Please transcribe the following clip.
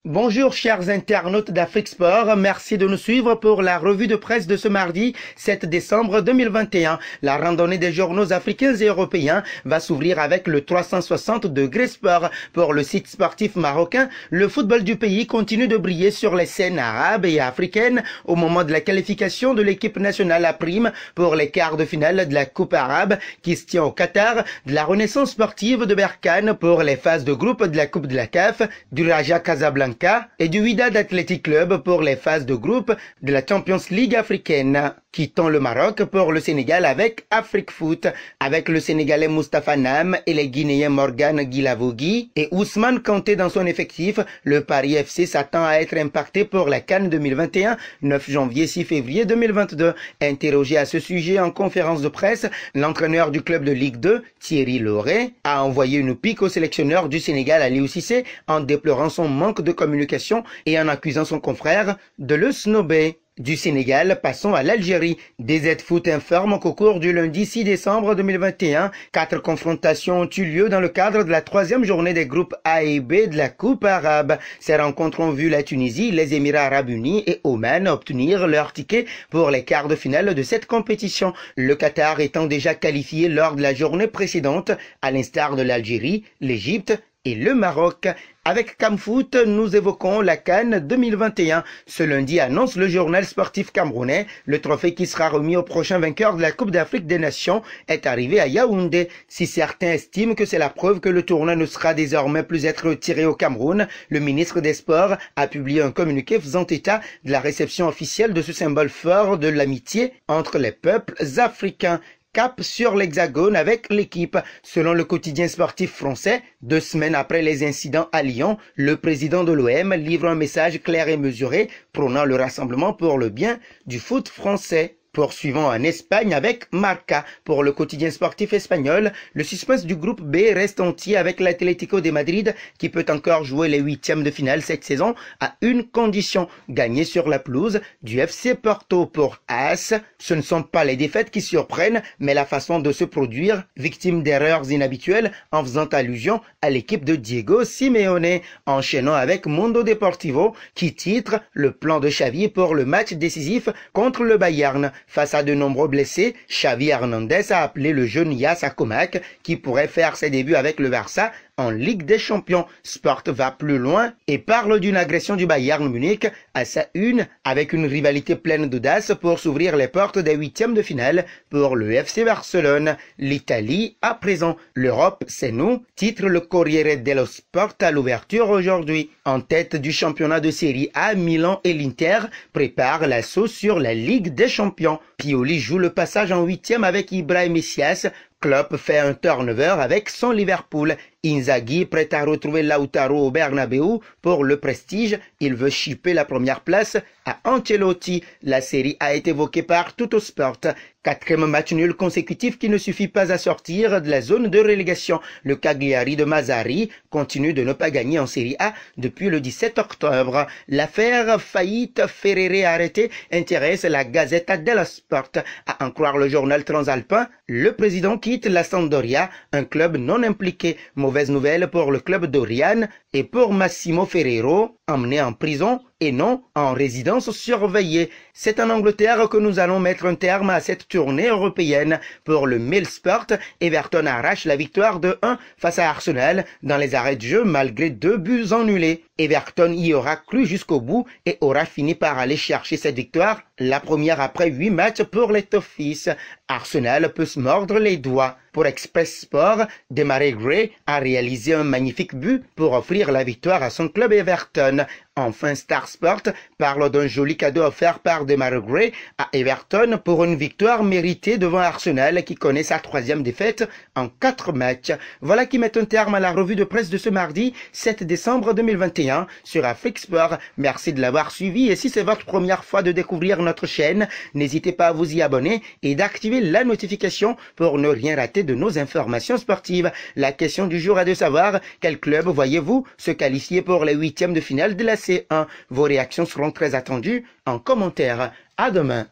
Bonjour chers internautes d'Afrique Sport, merci de nous suivre pour la revue de presse de ce mardi 7 décembre 2021. La randonnée des journaux africains et européens va s'ouvrir avec le 360 degrés sport. Pour le site sportif marocain, le football du pays continue de briller sur les scènes arabes et africaines au moment de la qualification de l'équipe nationale à prime pour les quarts de finale de la Coupe arabe qui se tient au Qatar, de la renaissance sportive de Berkane pour les phases de groupe de la Coupe de la CAF, du Raja Casablanca et du Wydad Athletic Club pour les phases de groupe de la Champions League africaine. Quittons le Maroc pour le Sénégal avec Afrique Foot, avec le Sénégalais Moustapha Nam et les Guinéens Morgan Guilavogui et Ousmane Kanté dans son effectif. Le Paris FC s'attend à être impacté pour la CAN 2021, 9 janvier-6 février 2022. Interrogé à ce sujet en conférence de presse, l'entraîneur du club de Ligue 2, Thierry Lauré, a envoyé une pique au sélectionneur du Sénégal, Aliou Cissé, en déplorant son manque de communication et en accusant son confrère de le snober. Du Sénégal, passons à l'Algérie. DZ Foot informe qu'au cours du lundi 6 décembre 2021, 4 confrontations ont eu lieu dans le cadre de la 3e journée des groupes A et B de la Coupe arabe. Ces rencontres ont vu la Tunisie, les Émirats arabes unis et Oman obtenir leur ticket pour les quarts de finale de cette compétition. Le Qatar étant déjà qualifié lors de la journée précédente, à l'instar de l'Algérie, l'Égypte et le Maroc. Avec Camfoot, nous évoquons la CAN 2021. Ce lundi annonce le journal sportif camerounais. Le trophée qui sera remis au prochain vainqueur de la Coupe d'Afrique des Nations est arrivé à Yaoundé. Si certains estiment que c'est la preuve que le tournoi ne sera désormais plus être tiré au Cameroun, le ministre des Sports a publié un communiqué faisant état de la réception officielle de ce symbole fort de l'amitié entre les peuples africains. Cap sur l'Hexagone avec l'équipe. Selon le quotidien sportif français, 2 semaines après les incidents à Lyon, le président de l'OM livre un message clair et mesuré prônant le rassemblement pour le bien du foot français. Poursuivons en Espagne avec Marca. Pour le quotidien sportif espagnol, le suspense du groupe B reste entier avec l'Atlético de Madrid qui peut encore jouer les 8e de finale cette saison à une condition, gagner sur la pelouse du FC Porto. Pour AS, ce ne sont pas les défaites qui surprennent, mais la façon de se produire, victime d'erreurs inhabituelles en faisant allusion à l'équipe de Diego Simeone. Enchaînons avec Mundo Deportivo qui titre le plan de Xavi pour le match décisif contre le Bayern. Face à de nombreux blessés, Xavi Hernandez a appelé le jeune Yas Akomak qui pourrait faire ses débuts avec le Barça en Ligue des Champions. Sport va plus loin et parle d'une agression du Bayern Munich à sa une avec une rivalité pleine d'audace pour s'ouvrir les portes des 8e de finale pour le FC Barcelone. L'Italie à présent. L'Europe, c'est nous, titre le Corriere dello Sport à l'ouverture aujourd'hui. En tête du championnat de Série A, Milan et l'Inter préparent l'assaut sur la Ligue des Champions. Pioli joue le passage en 8e avec Ibrahim Messias. Klopp fait un turnover avec son Liverpool. Inzaghi prêt à retrouver Lautaro au Bernabeu pour le prestige. Il veut chipper la première place à Ancelotti. La série a été évoquée par Tuttosport. 4e match nul consécutif qui ne suffit pas à sortir de la zone de relégation. Le Cagliari de Mazzarri continue de ne pas gagner en Série A depuis le 17 octobre. L'affaire faillite Ferrere arrêté intéresse la Gazzetta dello Sport. À en croire le journal transalpin, le président quitte la Sampdoria, un club non impliqué. Mauvaise nouvelle pour le club d'Oriane et pour Massimo Ferrero, emmené en prison et non en résidence surveillée. C'est en Angleterre que nous allons mettre un terme à cette tournée européenne. Pour le Mail Sport, Everton arrache la victoire de 1 face à Arsenal dans les arrêts de jeu malgré 2 buts annulés. Everton y aura cru jusqu'au bout et aura fini par aller chercher cette victoire, la première après 8 matchs pour les Toffees. Arsenal peut se mordre les doigts. Pour Express Sport, Demarai Gray a réalisé un magnifique but pour offrir la victoire à son club Everton. Enfin, Star Sport parle d'un joli cadeau offert par Demarai Gray à Everton pour une victoire méritée devant Arsenal qui connaît sa 3e défaite en 4 matchs. Voilà qui met un terme à la revue de presse de ce mardi 7 décembre 2021 sur Afrique Sport. Merci de l'avoir suivi et si c'est votre première fois de découvrir notre chaîne, n'hésitez pas à vous y abonner et d'activer la notification pour ne rien rater de nos informations sportives. La question du jour est de savoir quel club voyez-vous se qualifier pour les 8e de finale de la C1. Vos réactions seront très attendues en commentaire. À demain.